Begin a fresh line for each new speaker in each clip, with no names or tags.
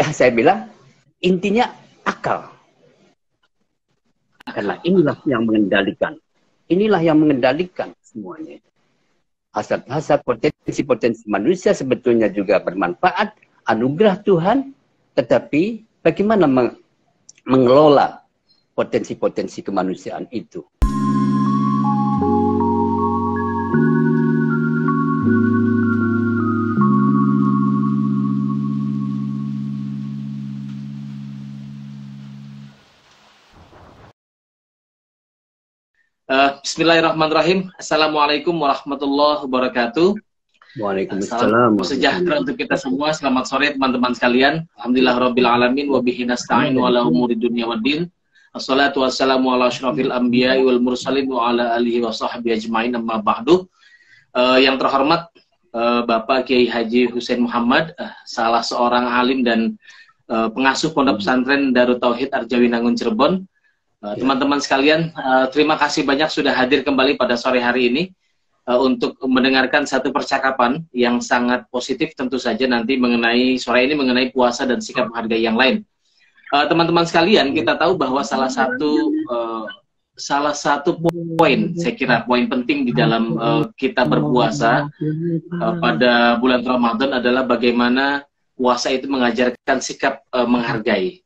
saya bilang intinya akal. Karena inilah yang mengendalikan. Inilah yang mengendalikan semuanya. Hasad-hasad, potensi-potensi manusia sebetulnya juga bermanfaat, anugerah Tuhan, tetapi bagaimana mengelola potensi-potensi kemanusiaan itu.
Bismillahirrahmanirrahim. Assalamualaikum warahmatullahi wabarakatuh.
Waalaikumsalam.
Salam sejahtera untuk kita semua. Selamat sore teman-teman sekalian. Alhamdulillah rabbil alamin wa bihi nasta'in wa ala umuri dunya waddin. Assalatu wassalamu ala asyrafil anbiya'i wal mursalin wa ala alihi wa sahbihi ajmain amma ba'du. Yang terhormat Bapak Kiai Haji Husein Muhammad, salah seorang alim dan pengasuh Pondok Pesantren Darut Tauhid Arjawinangun Cirebon. Teman-teman sekalian, terima kasih banyak sudah hadir kembali pada sore hari ini untuk mendengarkan satu percakapan yang sangat positif tentu saja nanti mengenai sore ini mengenai puasa dan sikap menghargai yang lain. Teman-teman sekalian, kita tahu bahwa salah satu poin, saya kira poin penting di dalam kita berpuasa pada bulan Ramadan adalah bagaimana puasa itu mengajarkan sikap menghargai.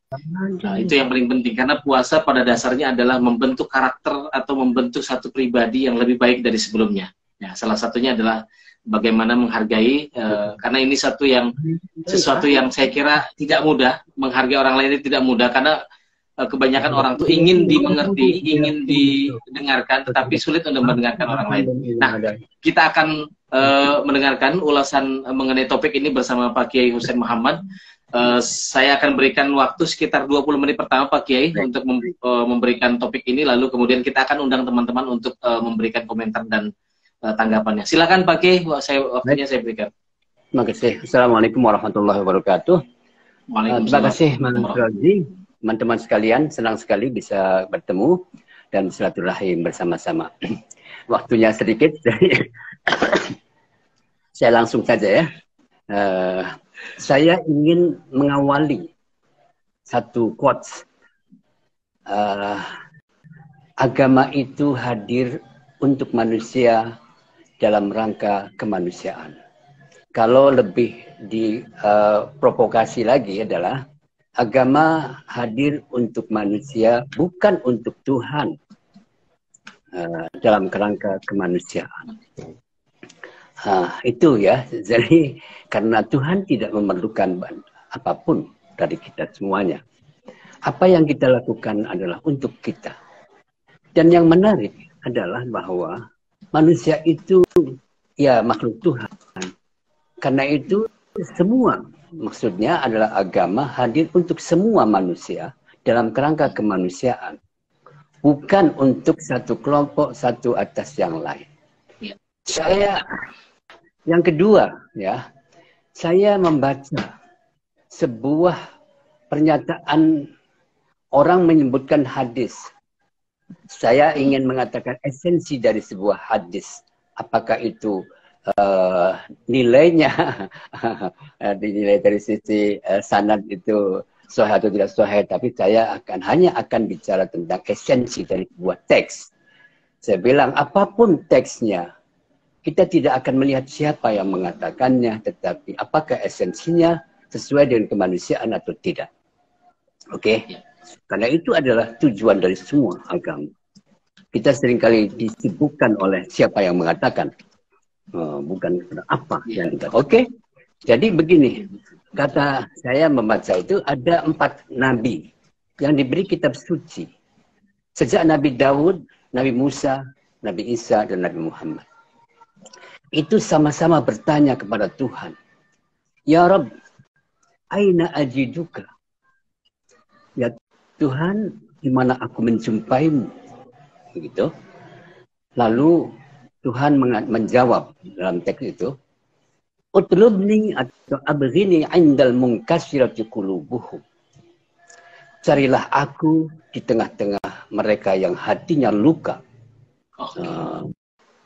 Nah, itu yang paling penting karena puasa pada dasarnya adalah membentuk karakter atau membentuk satu pribadi yang lebih baik dari sebelumnya. Ya, salah satunya adalah bagaimana menghargai karena ini sesuatu yang saya kira tidak mudah. Menghargai orang lain itu tidak mudah karena kebanyakan orang tuh ingin dimengerti, ingin didengarkan, tetapi sulit untuk mendengarkan orang lain. Nah, kita akan mendengarkan ulasan mengenai topik ini bersama Pak Kiai Husein Muhammad. Saya akan berikan waktu sekitar 20 menit pertama Pak Kiai untuk memberikan topik ini, lalu kemudian kita akan undang teman-teman untuk memberikan komentar dan tanggapannya. Silakan Pak Kiai, waktunya saya berikan.
Terima kasih. Assalamualaikum warahmatullahi wabarakatuh. Terima kasih Mas Rozi. Teman-teman sekalian, senang sekali bisa bertemu dan silaturahim bersama-sama. Waktunya sedikit, jadi saya langsung saja ya. Saya ingin mengawali satu quotes. Agama itu hadir untuk manusia dalam rangka kemanusiaan. Kalau lebih diprovokasi lagi adalah agama hadir untuk manusia, bukan untuk Tuhan dalam kerangka kemanusiaan. Itu ya, jadi karena Tuhan tidak memerlukan apapun dari kita semuanya. Apa yang kita lakukan adalah untuk kita. Dan yang menarik adalah bahwa manusia itu ya makhluk Tuhan. Karena itu semua maksudnya adalah agama hadir untuk semua manusia dalam kerangka kemanusiaan. Bukan untuk satu kelompok, satu atas yang lain. Yang kedua, ya, saya membaca sebuah pernyataan orang menyebutkan hadis. Saya ingin mengatakan esensi dari sebuah hadis. Apakah itu nilainya, dinilai dari sisi sanad itu sahih atau tidak sahih, tapi saya hanya akan bicara tentang esensi dari sebuah teks. Saya bilang apapun teksnya, kita tidak akan melihat siapa yang mengatakannya, tetapi apakah esensinya sesuai dengan kemanusiaan atau tidak. Oke? Karena itu adalah tujuan dari semua agama. Kita seringkali disibukkan oleh siapa yang mengatakan, bukan apa yang kita. Oke? Jadi begini, kata saya membaca itu ada 4 nabi yang diberi kitab suci. Sejak Nabi Daud, Nabi Musa, Nabi Isa, dan Nabi Muhammad. Itu sama-sama bertanya kepada Tuhan, Ya Rabb, aina ajiduka? Ya Tuhan, di mana aku menjumpaimu? Begitu. Lalu Tuhan menjawab dalam teks itu, Utlubni atau abghini indal munkasirati qulubuhum. Carilah aku di tengah-tengah mereka yang hatinya luka.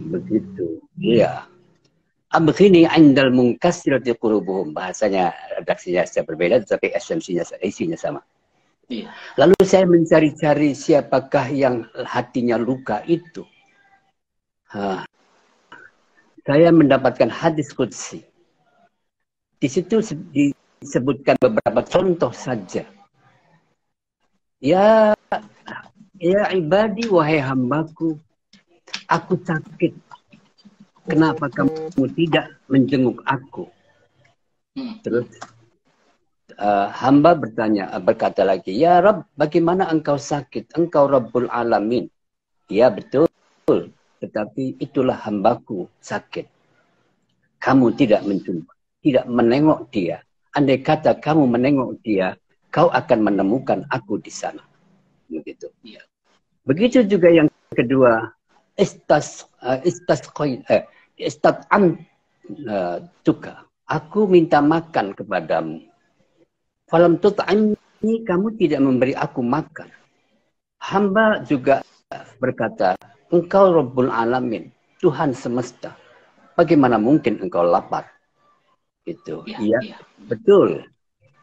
Begitu. Iya. Abghini 'indal munkasirati qulubuhum. Bahasanya, redaksinya saya berbeda, tetapi esensinya, isinya sama.
Iya.
Lalu saya mencari-cari siapakah yang hatinya luka itu. Saya mendapatkan hadis qudsi. Di situ disebutkan beberapa contoh saja. Ya ibadi, wahai hambaku, aku sakit. Kenapa kamu tidak menjenguk aku? Terus hamba berkata lagi, ya Rabb, bagaimana engkau sakit? Engkau Rabbul Alamin. Ya betul, tetapi itulah hambaku sakit. Kamu tidak menjumpa, tidak menengok dia. Andai kata kamu menengok dia, kau akan menemukan aku di sana. Begitu. Begitu juga yang kedua, tuka. Aku minta makan kepadamu. Falam tut'amni, kamu tidak memberi aku makan. Hamba juga berkata, engkau Rabbul Alamin, Tuhan semesta. Bagaimana mungkin engkau lapar? Itu. Iya, betul,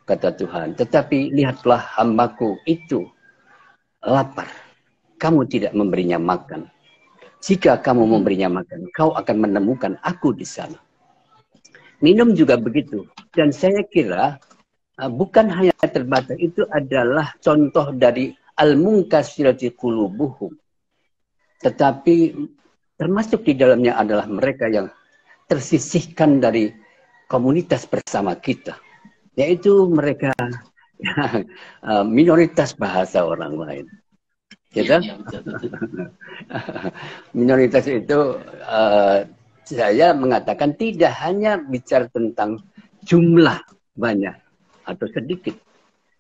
kata Tuhan. Tetapi lihatlah hambaku itu lapar. Kamu tidak memberinya makan. Jika kamu memberinya makan, kau akan menemukan aku di sana. Minum juga begitu. Dan saya kira bukan hanya terbatas, itu adalah contoh dari al-munkasirati qulubuhum. Tetapi termasuk di dalamnya adalah mereka yang tersisihkan dari komunitas bersama kita. Yaitu mereka yang minoritas bahasa orang lain. Gitu? Ya, minoritas itu saya mengatakan tidak hanya bicara tentang jumlah banyak atau sedikit,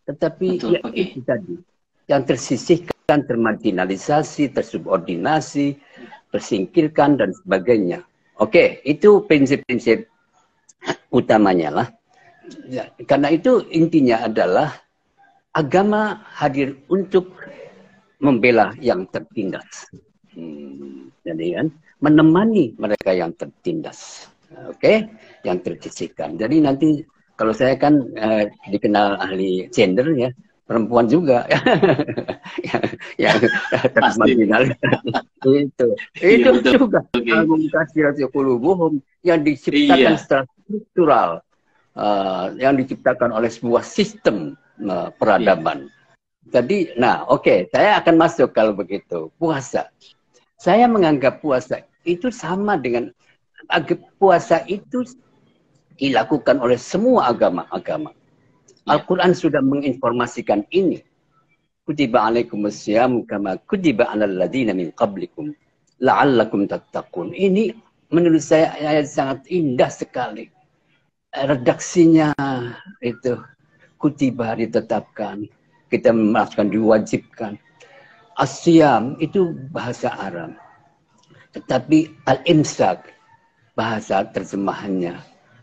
tetapi ya itu tadi yang tersisihkan, termarginalisasi, tersubordinasi, tersingkirkan dan sebagainya. Oke, itu prinsip-prinsip utamanya lah. Ya, karena itu intinya adalah agama hadir untuk membela yang tertindas. Jadi kan menemani mereka yang tertindas. Oke, yang tersisihkan. Jadi nanti kalau saya kan dikenal ahli gender ya, perempuan juga yang termarginalisasi itu juga al-munkasirati qulubuhum yang diciptakan secara struktural, yang diciptakan oleh sebuah sistem peradaban. Jadi, saya akan masuk kalau begitu. Puasa. Saya menganggap puasa itu sama dengan puasa itu dilakukan oleh semua agama-agama. Al-Quran sudah menginformasikan ini. Kutiba alaikumussyam kama kutiba alal ladzina min qablikum la'allakum tattaqun. Ini menurut saya ayat sangat indah sekali. Redaksinya itu kutiba ditetapkan. Kita memaafkan, diwajibkan. Asyam itu bahasa Arab. Tetapi al-imsak, bahasa terjemahannya.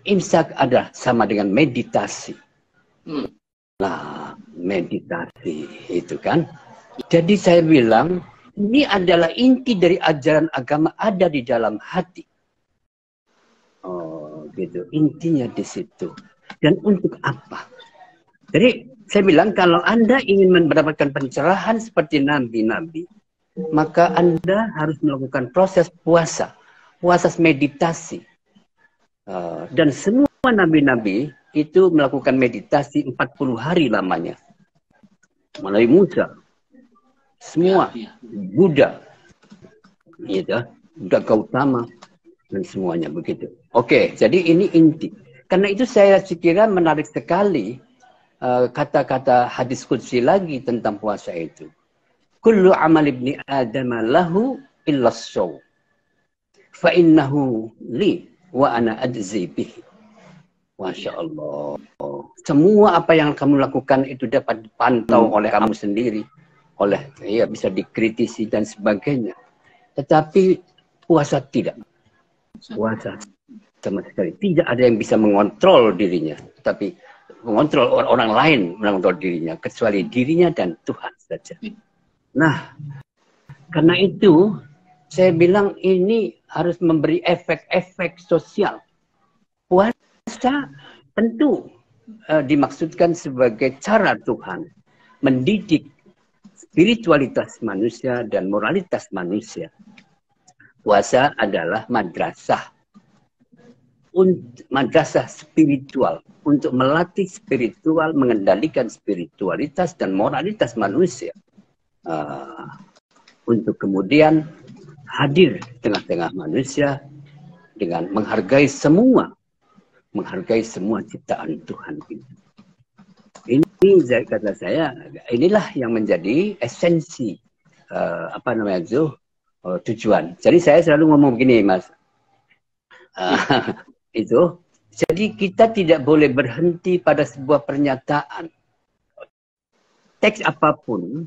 Imsak adalah sama dengan meditasi. Nah, meditasi itu kan. Jadi saya bilang, ini adalah inti dari ajaran agama ada di dalam hati. Oh, gitu. Intinya di situ. Dan untuk apa? Jadi saya bilang kalau Anda ingin mendapatkan pencerahan seperti nabi-nabi, maka Anda harus melakukan proses puasa, puasa meditasi. Dan semua nabi-nabi itu melakukan meditasi 40 hari lamanya. Mulai Musa, semua, Buddha, gitu, Buddha Gautama, dan semuanya begitu. Oke, jadi ini inti. Karena itu saya kira menarik sekali kata-kata hadis qudsi lagi tentang puasa itu. Kullu amal ibni Adam lahu illa shaum. Fa innahu li wa ana ajzi bihi. Masya Allah. Semua apa yang kamu lakukan itu dapat dipantau oleh kamu sendiri, bisa dikritisi dan sebagainya. Tetapi puasa tidak. Puasa sama sekali tidak ada yang bisa mengontrol dirinya, tapi mengontrol orang lain mengontrol dirinya, kecuali dirinya dan Tuhan saja. Nah, karena itu saya bilang ini harus memberi efek-efek sosial Puasa tentu dimaksudkan sebagai cara Tuhan mendidik spiritualitas manusia dan moralitas manusia. Puasa adalah madrasah spiritual untuk melatih spiritual, mengendalikan spiritualitas dan moralitas manusia, untuk kemudian hadir di tengah-tengah manusia dengan menghargai semua ciptaan Tuhan ini. Ini kata saya, inilah yang menjadi esensi tujuan. Jadi saya selalu ngomong begini, Mas. Jadi kita tidak boleh berhenti pada sebuah pernyataan. Teks apapun,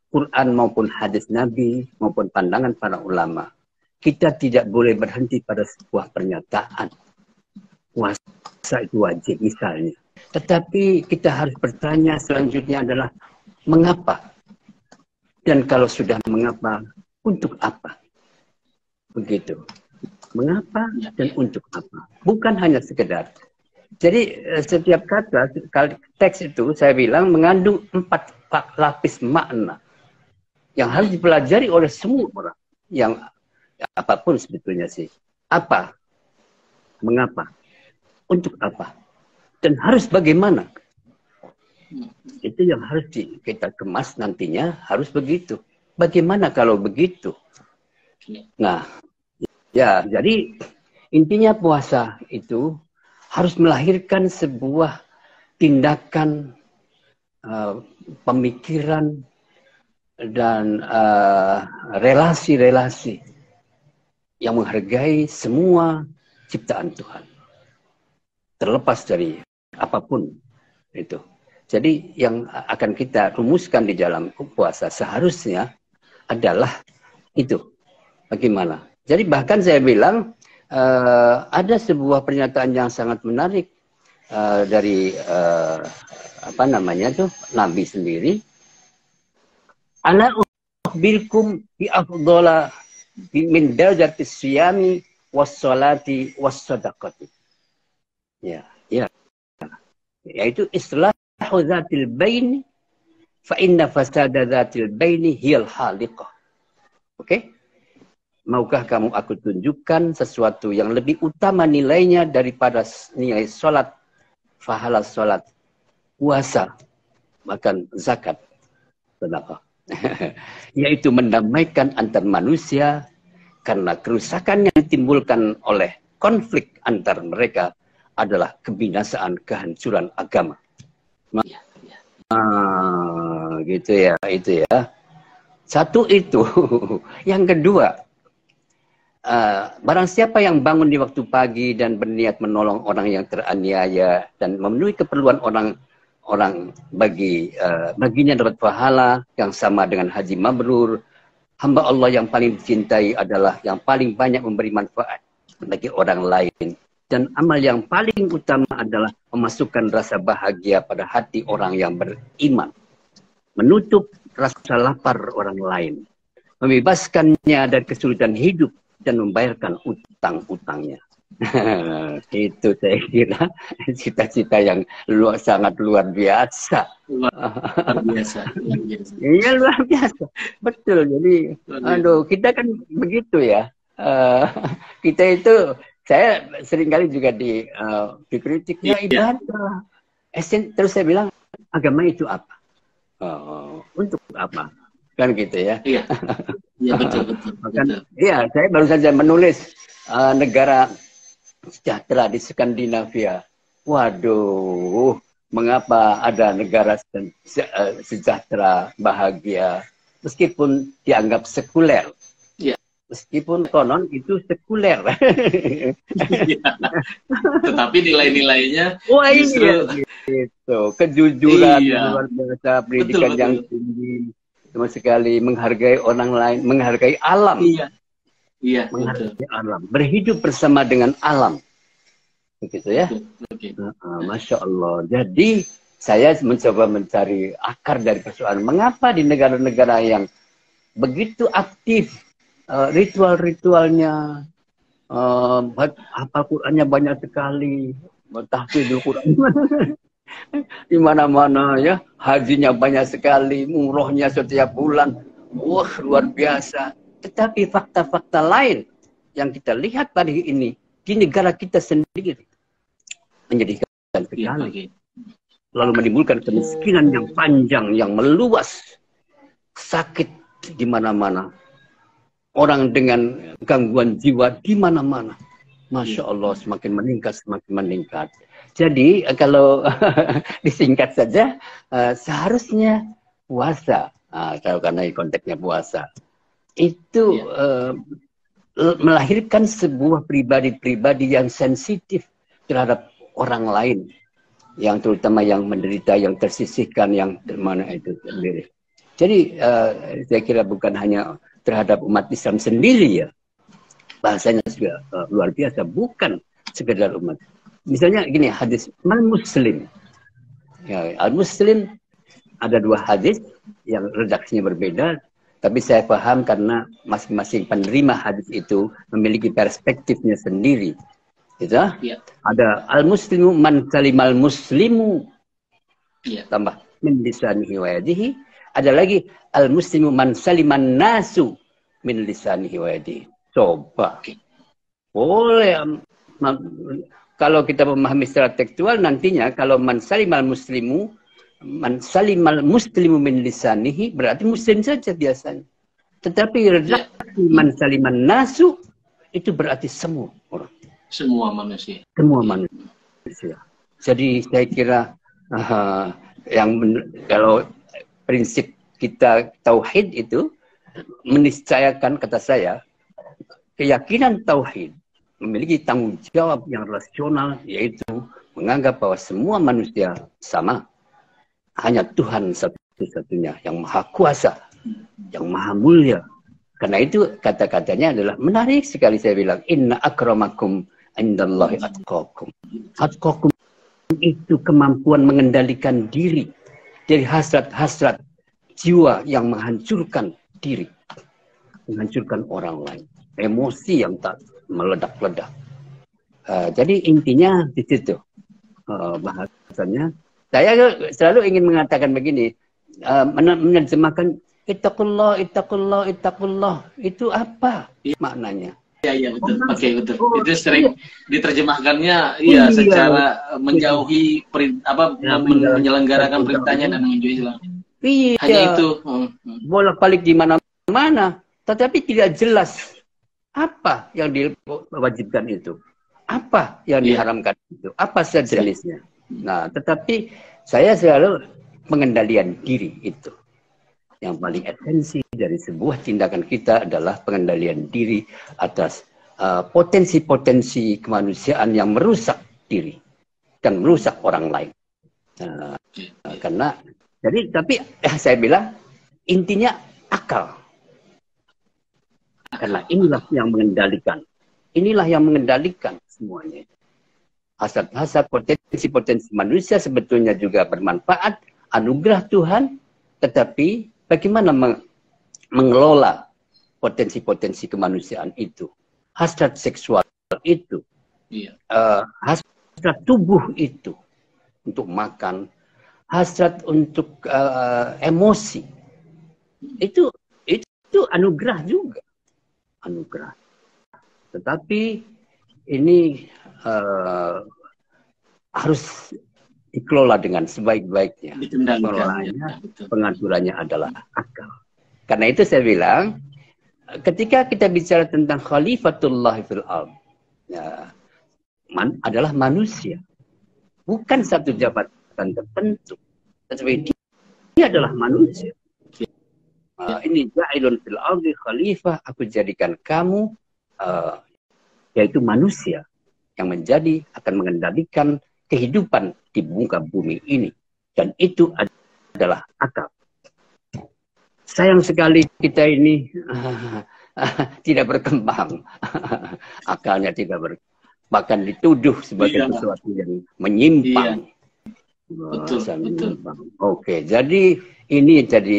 Quran maupun hadis Nabi maupun pandangan para ulama, kita tidak boleh berhenti pada sebuah pernyataan. Puasa itu wajib misalnya. Tetapi kita harus bertanya selanjutnya adalah mengapa? Dan kalau sudah mengapa, untuk apa? Begitu. Mengapa dan untuk apa? Bukan hanya sekedar. Jadi setiap kata, teks itu saya bilang mengandung 4 lapis makna yang harus dipelajari oleh semua orang. Yang apapun sebetulnya sih. Apa? Mengapa? Untuk apa? Dan harus bagaimana? Itu yang harus kita kemas nantinya, harus begitu. Bagaimana kalau begitu? Nah, ya, jadi intinya puasa itu harus melahirkan sebuah tindakan, pemikiran, dan relasi-relasi yang menghargai semua ciptaan Tuhan. Terlepas dari apapun itu. Jadi yang akan kita rumuskan di dalam puasa seharusnya adalah itu. Bagaimana? Jadi bahkan saya bilang ada sebuah pernyataan yang sangat menarik dari Nabi sendiri. Ana ukhbirukum bi afdhala min darajatis siyami was salati was sadaqati. Ya. Yaitu islahu zatil baini fa inna fasada zatil baini hiyal haliqah. Oke? Maukah kamu aku tunjukkan sesuatu yang lebih utama nilainya daripada nilai sholat, pahala sholat, puasa, bahkan zakat, sedekah. Yaitu mendamaikan antar manusia karena kerusakan yang ditimbulkan oleh konflik antar mereka adalah kebinasaan, kehancuran agama. Gitu ya, itu ya. Satu itu. Yang kedua, barang siapa yang bangun di waktu pagi dan berniat menolong orang yang teraniaya dan memenuhi keperluan orang baginya dapat pahala yang sama dengan haji mabrur. Hamba Allah yang paling dicintai adalah yang paling banyak memberi manfaat bagi orang lain. Dan amal yang paling utama adalah memasukkan rasa bahagia pada hati orang yang beriman. Menutup rasa lapar orang lain. Membebaskannya dari kesulitan hidup dan membayarkan utang-utangnya. Itu saya kira cita-cita yang sangat luar biasa.
Luar biasa.
Iya, luar biasa. Betul. Jadi, kita kan begitu ya. Kita itu, saya seringkali juga dikritiknya ibadah. Terus saya bilang, agama itu apa? Untuk apa? Kan gitu ya.
Iya. Iya, betul.
Iya, saya baru saja menulis negara sejahtera di Skandinavia. Waduh, mengapa ada negara sejahtera, bahagia, meskipun dianggap sekuler.
Ya.
Meskipun konon itu sekuler.
Ya. Tetapi nilai-nilainya
justru gitu. Kejujuran luar biasa, pendidikan
betul.
yang tinggi, sama sekali menghargai orang lain, menghargai alam.
Iya,
menghargai alam, berhidup bersama dengan alam, begitu ya. Masya Allah. Jadi saya mencoba mencari akar dari persoalan mengapa di negara-negara yang begitu aktif ritual-ritualnya, hafal Qurannya banyak sekali, tahfidzul Quran di mana-mana ya, hajinya banyak sekali, umrohnya setiap bulan, wah luar biasa. Tetapi fakta-fakta lain yang kita lihat pagi ini di negara kita sendiri menyedihkan sekali, lalu menimbulkan kemiskinan yang panjang, yang meluas, sakit di mana-mana, orang dengan gangguan jiwa di mana-mana. Masya Allah, semakin meningkat, semakin meningkat. Jadi kalau disingkat saja, seharusnya puasa, kalau karena konteksnya puasa, itu melahirkan sebuah pribadi-pribadi yang sensitif terhadap orang lain, yang terutama yang menderita, yang tersisihkan, yang mana itu sendiri. Jadi saya kira bukan hanya terhadap umat Islam sendiri ya, bahasanya juga luar biasa, bukan sekedar umat. Misalnya gini, hadis al-Muslim. Ya, al-Muslim ada 2 hadis yang redaksinya berbeda, tapi saya paham karena masing-masing penerima hadis itu memiliki perspektifnya sendiri. Gitu? Ya. Ada al-Muslimu man salimal muslimu. Ya. Tambah min lisanihi wa yadihi. Ada lagi al-Muslimu man saliman nasu min lisanihi wa yadihi. Coba, boleh kalau kita memahami secara tekstual nantinya kalau man salimal muslimu min lisanihi berarti muslim saja biasanya. Tetapi redaksi man saliman nasu itu berarti semua orang.
Semua manusia.
Semua manusia. Jadi saya kira kalau prinsip kita tauhid itu meniscayakan, kata saya, keyakinan tauhid memiliki tanggung jawab yang rasional, yaitu menganggap bahwa semua manusia sama. Hanya Tuhan satu-satunya yang maha kuasa, yang maha mulia. Karena itu kata-katanya adalah menarik sekali, saya bilang, inna akramakum indallahi atqakum. Atqakum itu kemampuan mengendalikan diri dari hasrat-hasrat jiwa yang menghancurkan diri, menghancurkan orang lain. Emosi yang tak meledak-ledak. Jadi intinya di situ bahasanya. Saya selalu ingin mengatakan begini, menerjemahkan ittaqullah, ittaqullah, ittaqullah. Itu apa maknanya?
Iya betul. Oke, betul. Itu sering diterjemahkannya secara menjauhi menyelenggarakan perintahnya dan menjauhi larangannya.
Iya.
Hanya itu.
Bolak-balik di mana-mana, tetapi tidak jelas. Apa yang diwajibkan itu? Apa yang diharamkan itu? Apa sejenisnya? Nah, tetapi saya selalu pengendalian diri itu. Yang paling esensi dari sebuah tindakan kita adalah pengendalian diri atas potensi-potensi kemanusiaan yang merusak diri dan merusak orang lain. Karena, tapi saya bilang intinya akal. Karena inilah yang mengendalikan. Inilah yang mengendalikan semuanya. Hasad-hasad, potensi-potensi manusia sebetulnya juga bermanfaat, anugerah Tuhan, tetapi bagaimana mengelola potensi-potensi kemanusiaan itu. Hasrat seksual itu. Hasrat tubuh itu. Untuk makan. Hasrat untuk emosi. Itu anugerah juga. Anugerah. Tetapi ini harus dikelola dengan sebaik-baiknya. Pengaturannya adalah akal. Karena itu saya bilang, ketika kita bicara tentang khalifatullah fil ardh, adalah manusia. Bukan satu jabatan tertentu. Tetapi dia adalah manusia. Ini ja'ilun fil ardi khalifah, aku jadikan kamu yaitu manusia yang akan mengendalikan kehidupan di muka bumi ini, dan itu adalah akal. Sayang sekali kita ini tidak berkembang, akalnya tidak bahkan dituduh sebagai sesuatu yang menyimpang.
Betul.
Oke, jadi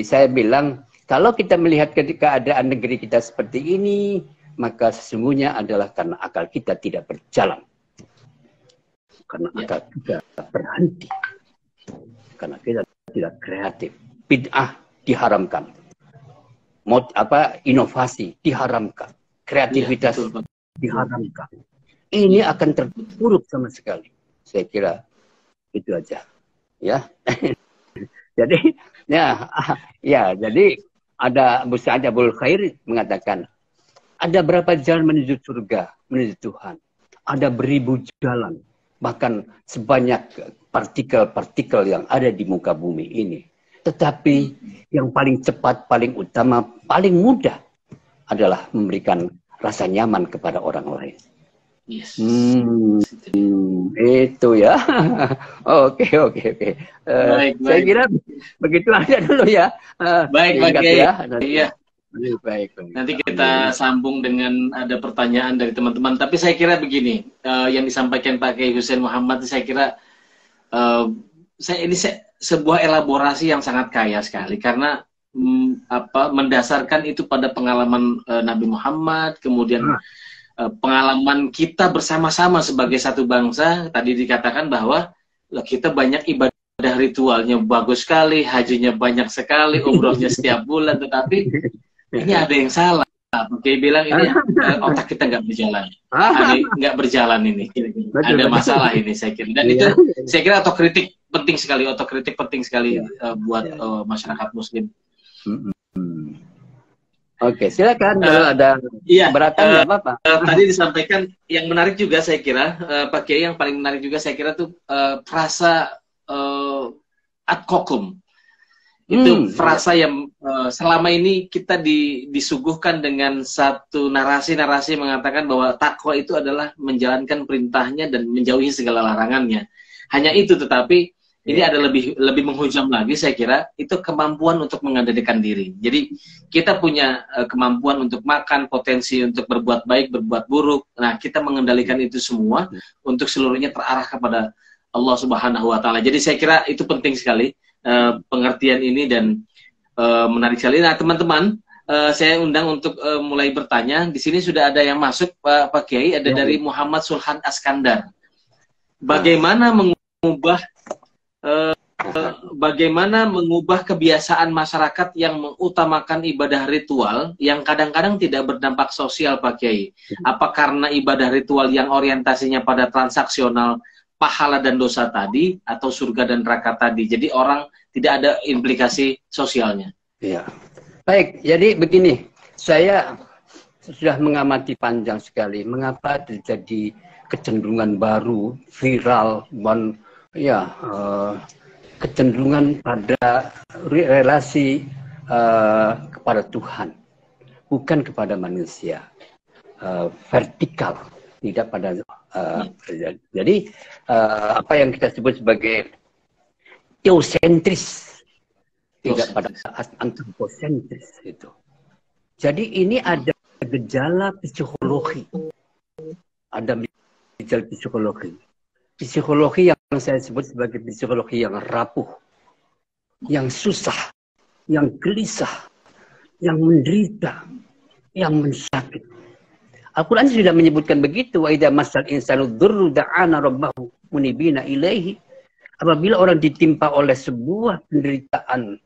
saya bilang, kalau kita melihat keadaan negeri kita seperti ini, maka sesungguhnya adalah karena akal kita tidak berjalan. Karena akal kita berhenti. Karena kita tidak kreatif. Bid'ah diharamkan. Inovasi diharamkan. Kreativitas diharamkan. Ini akan terpuruk sama sekali. Saya kira itu aja. Ya. Jadi jadi ada Abu Sa'id Abul Khair mengatakan, ada berapa jalan menuju surga, menuju Tuhan? Ada beribu jalan, bahkan sebanyak partikel-partikel yang ada di muka bumi ini. Tetapi yang paling cepat, paling utama, paling mudah adalah memberikan rasa nyaman kepada orang lain.
Yes.
Itu ya. Oke.
Baik.
Saya kira begitu aja dulu ya.
Baik.
Ya.
Iya.
Baik.
Nanti kita sambung dengan ada pertanyaan dari teman-teman. Tapi saya kira begini, yang disampaikan Pak Kiai Hussein Muhammad, saya kira ini sebuah elaborasi yang sangat kaya sekali karena mendasarkan itu pada pengalaman Nabi Muhammad, kemudian pengalaman kita bersama-sama sebagai satu bangsa. Tadi dikatakan bahwa kita banyak ibadah ritualnya bagus sekali, hajinya banyak sekali, umrohnya setiap bulan, tetapi ini ada yang salah. Oke, bilang ini otak kita nggak berjalan, nggak berjalan ini. Ada masalah ini saya kira. Dan itu saya kira otokritik penting sekali buat masyarakat Muslim.
Oke, silakan kalau ada keberatan ya Bapak.
Tadi disampaikan yang menarik juga saya kira, Pak Kiai, yang paling menarik juga saya kira tuh frasa ad-kokum. Itu frasa yang selama ini kita disuguhkan dengan satu narasi-narasi mengatakan bahwa takwa itu adalah menjalankan perintahnya dan menjauhi segala larangannya. Hanya itu, tetapi ini ada lebih menghujam lagi saya kira, itu kemampuan untuk mengendalikan diri. Jadi kita punya kemampuan untuk makan, potensi untuk berbuat baik, berbuat buruk. Nah, kita mengendalikan itu semua untuk seluruhnya terarah kepada Allah Subhanahu wa taala. Jadi saya kira itu penting sekali pengertian ini dan menarik sekali. Nah, teman-teman, saya undang untuk mulai bertanya. Di sini sudah ada yang masuk, Pak Kiai, ada dari Muhammad Sulhan Askandar. Bagaimana mengubah kebiasaan masyarakat yang mengutamakan ibadah ritual yang kadang-kadang tidak berdampak sosial, Pak Kiai? Apa karena ibadah ritual yang orientasinya pada transaksional, pahala dan dosa tadi, atau surga dan neraka tadi? Jadi orang tidak ada implikasi sosialnya.
Iya. Baik, jadi begini, saya sudah mengamati panjang sekali mengapa terjadi kecenderungan baru, viral, kecenderungan pada relasi kepada Tuhan, bukan kepada manusia, vertikal, tidak pada jadi apa yang kita sebut sebagai teosentris, tidak pada antroposentris itu. Jadi ini ada gejala psikologi, psikologi yang saya sebut sebagai psikologi yang rapuh, yang susah, yang gelisah, yang menderita, yang mensakit. Al-Quran sudah menyebutkan begitu. Wa idza massal insanu dzurru da'ana rabbahu munibina ilaihi. Apabila orang ditimpa oleh sebuah penderitaan,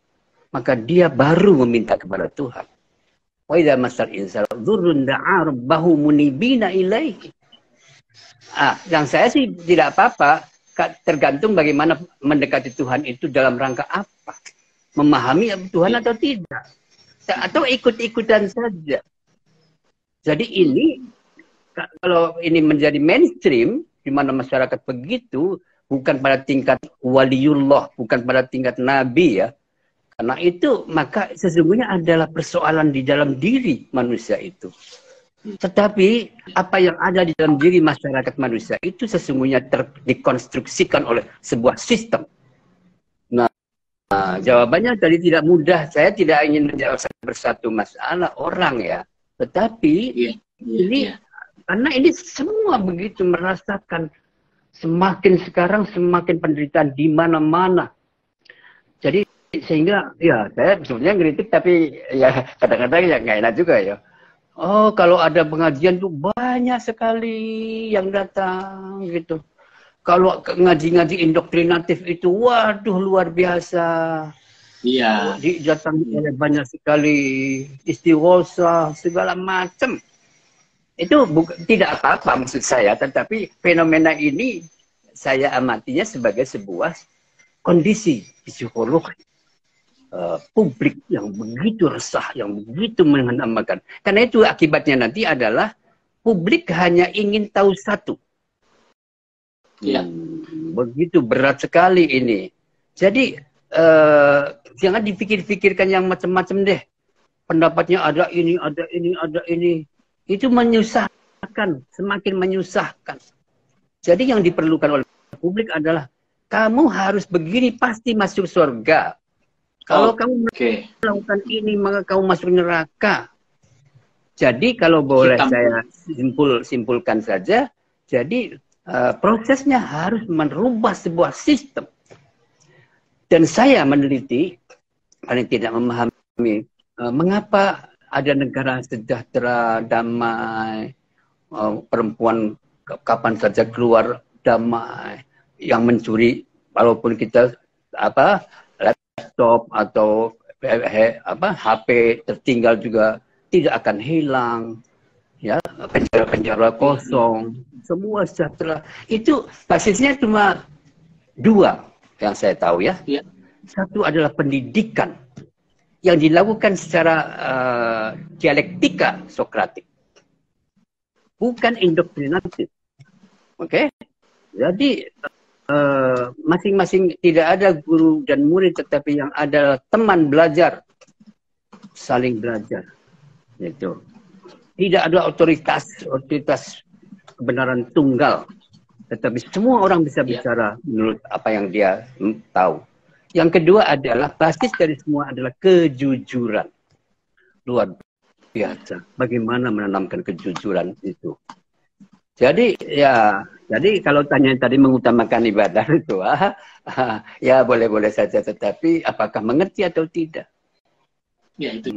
maka dia baru meminta kepada Tuhan. Wa idza massal insanu dzurru da'a rabbahu munibina ilaihi. Yang saya sih tidak apa-apa, tergantung bagaimana mendekati Tuhan itu dalam rangka apa. Memahami Tuhan atau tidak. Atau ikut-ikutan saja. Jadi ini, kalau ini menjadi mainstream, di mana masyarakat begitu, bukan pada tingkat waliullah, bukan pada tingkat nabi ya. Karena itu, maka sesungguhnya adalah persoalan di dalam diri manusia itu. Tetapi apa yang ada di dalam diri masyarakat manusia itu sesungguhnya dikonstruksikan oleh sebuah sistem. Nah, jawabannya tadi tidak mudah. Saya tidak ingin menjawab bersatu masalah orang ya. Tetapi karena ini semua begitu merasakan semakin sekarang semakin penderitaan di mana-mana. Jadi sehingga ya saya sebenarnya ngeritik tapi ya kadang-kadang ya nggak enak juga ya. Oh, kalau ada pengajian tuh banyak sekali yang datang gitu. Kalau ngaji-ngaji indoktrinatif itu, waduh luar biasa.
Iya.
Didatangi oleh banyak sekali istighosa, segala macam. Itu tidak apa-apa maksud saya, tetapi fenomena ini saya amatinya sebagai sebuah kondisi psikologi publik yang begitu resah, yang begitu mengenamakan. Karena itu akibatnya nanti adalah publik hanya ingin tahu satu. Begitu berat sekali ini. Jadi jangan dipikir-pikirkan yang macam-macam deh. Pendapatnya ada ini, ada ini, ada ini. Itu menyusahkan, semakin menyusahkan. Jadi yang diperlukan oleh publik adalah kamu harus begini pasti masuk surga. Kalau kamu melakukan ini maka kamu masuk neraka. Jadi kalau boleh saya simpulkan saja, jadi prosesnya harus merubah sebuah sistem. Dan saya meneliti, paling tidak memahami mengapa ada negara sejahtera, damai, perempuan kapan saja keluar damai, yang mencuri walaupun kita laptop atau HP tertinggal juga tidak akan hilang, ya, penjara-penjara kosong, semua sejahtera. Itu basisnya cuma dua yang saya tahu ya. Satu adalah pendidikan yang dilakukan secara dialektika Sokratik, bukan indoktrinatif. Oke? Jadi masing-masing tidak ada guru dan murid, tetapi yang ada teman belajar, saling belajar. Itu. Tidak ada otoritas kebenaran tunggal, tetapi semua orang bisa bicara menurut apa yang dia tahu. Yang kedua adalah basis dari semua adalah kejujuran. Luar biasa. Bagaimana menanamkan kejujuran itu? Jadi ya, jadi kalau tanya tadi mengutamakan ibadah itu, ya boleh-boleh saja, tetapi apakah mengerti atau tidak?
Ya itu.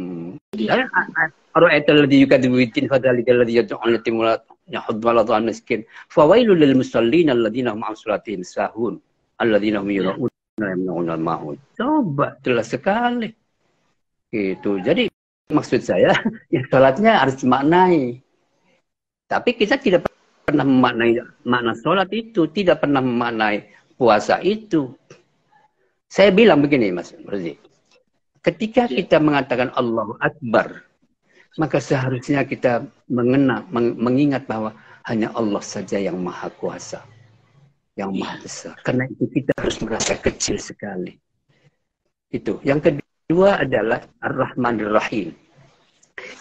Ara'aita alladhi yukadzibu bid-din fadhalika alladhi yad'u al-yatim wa yahuddu 'ala ta'am miskin fawailul lil musallin alladhina hum 'an salatihim sahun alladhina hum yura'un wa yamna'un al-ma'un. Coba jelas sekali. Gitu. Jadi maksud saya ya salatnya harus dimaknai. Tapi kita tidak pernah memaknai makna sholat itu, tidak pernah memaknai puasa itu. Saya bilang begini, Mas Rozi. Ketika kita mengatakan Allahu Akbar, maka seharusnya kita mengingat bahwa hanya Allah saja yang maha kuasa, yang maha besar. Karena itu kita harus merasa kecil sekali. Itu. Yang kedua adalah Ar-Rahmanir Rahim,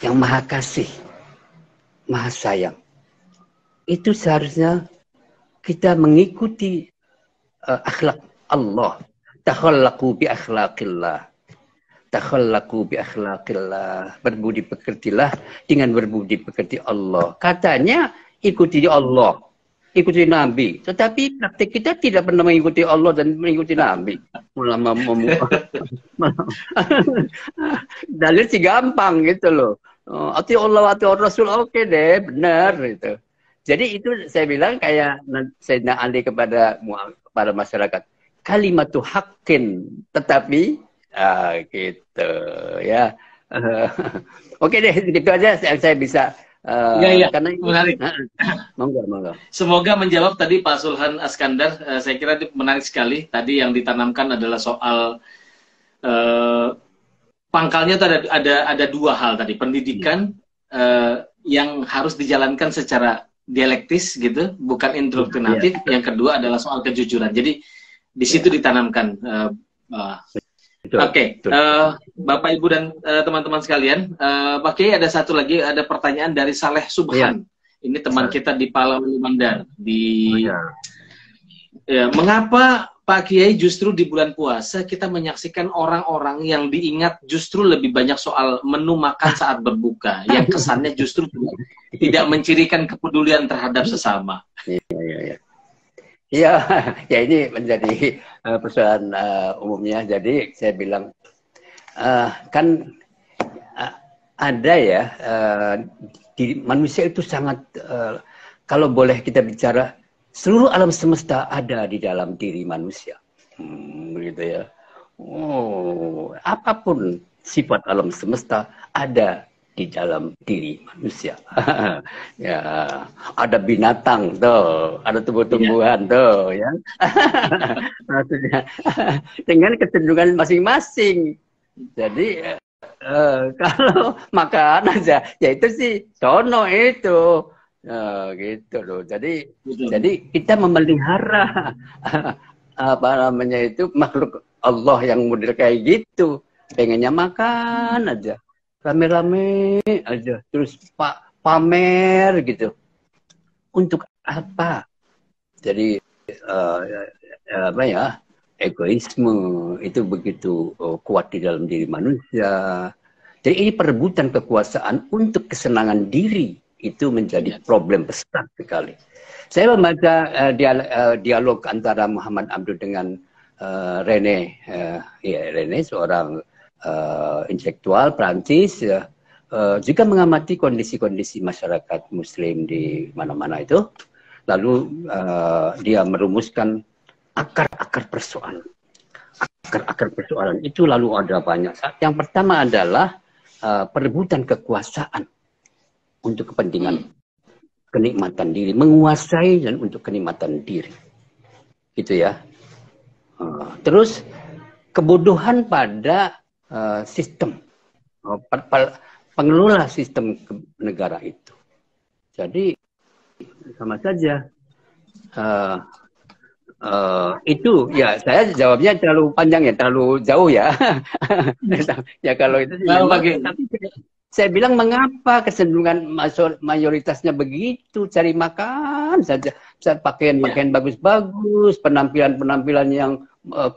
yang maha kasih, maha sayang. Itu seharusnya kita mengikuti akhlak Allah. Takhallaqu bi akhlaqillah. Takhallaqu bi akhlaqillah. Berbudi pekertilah dengan berbudi pekerti Allah. Katanya ikuti Allah, ikuti Nabi. Tetapi praktik kita tidak pernah mengikuti Allah dan mengikuti Nabi. Dalil sih gampang gitu loh. Ati Allah, ati Rasul, oke deh, benar gitu. Jadi itu saya bilang kayak Sayyidina Ali kepada masyarakat. Kalimatu haqqin, tetapi gitu ya. Oke deh, gitu aja yang saya bisa. Karena
menarik.
Monggo.
Semoga menjawab tadi Pak Sulhan Askandar. Saya kira itu menarik sekali. Tadi yang ditanamkan adalah soal pangkalnya itu ada dua hal tadi. Pendidikan yang harus dijalankan secara dialektis gitu, bukan indoktrinatif. Yang kedua adalah soal kejujuran. Jadi di situ ditanamkan. Oke, Bapak Ibu dan teman-teman sekalian, Pak Kiai ada satu lagi, ada pertanyaan dari Saleh Subhan. Ini teman kita di Palau Mandar. Mengapa Pak Kiai justru di bulan puasa kita menyaksikan orang-orang yang diingat justru lebih banyak soal menu makan saat berbuka, yang kesannya justru tidak mencirikan kepedulian terhadap sesama?
Iya, ya ini menjadi persoalan umumnya. Jadi saya bilang kan ada ya, di manusia itu sangat, kalau boleh kita bicara, seluruh alam semesta ada di dalam diri manusia. Gitu ya. Oh, apapun sifat alam semesta ada di dalam diri manusia. Ya, ada binatang tuh, ada tumbuh-tumbuhan tuh, ya. Maksudnya dengan kecenderungan masing-masing. Jadi kalau makan aja, ya itu sih sono itu. Gitu loh. Jadi kita memelihara apa namanya itu makhluk Allah yang model kayak gitu, pengennya makan aja, rame-rame aja, terus pamer gitu. Untuk apa? Jadi apa ya, egoisme itu begitu kuat di dalam diri manusia. Jadi ini perebutan kekuasaan untuk kesenangan diri itu menjadi problem besar sekali. Saya membaca dialog antara Muhammad Abduh dengan René, René seorang intelektual Prancis, juga mengamati kondisi-kondisi masyarakat Muslim di mana-mana itu. Lalu dia merumuskan akar-akar persoalan. Akar-akar persoalan itu lalu ada banyak. Yang pertama adalah perebutan kekuasaan untuk kepentingan kenikmatan diri, menguasai dan untuk kenikmatan diri, gitu ya. Terus kebodohan pada sistem pengelola sistem negara itu. Jadi sama saja. Itu ya, saya jawabnya terlalu panjang ya, terlalu jauh ya. Ya kalau itu tapi saya bilang mengapa kecenderungan mayoritasnya begitu, cari makan saja, pakaian bagus-bagus, penampilan yang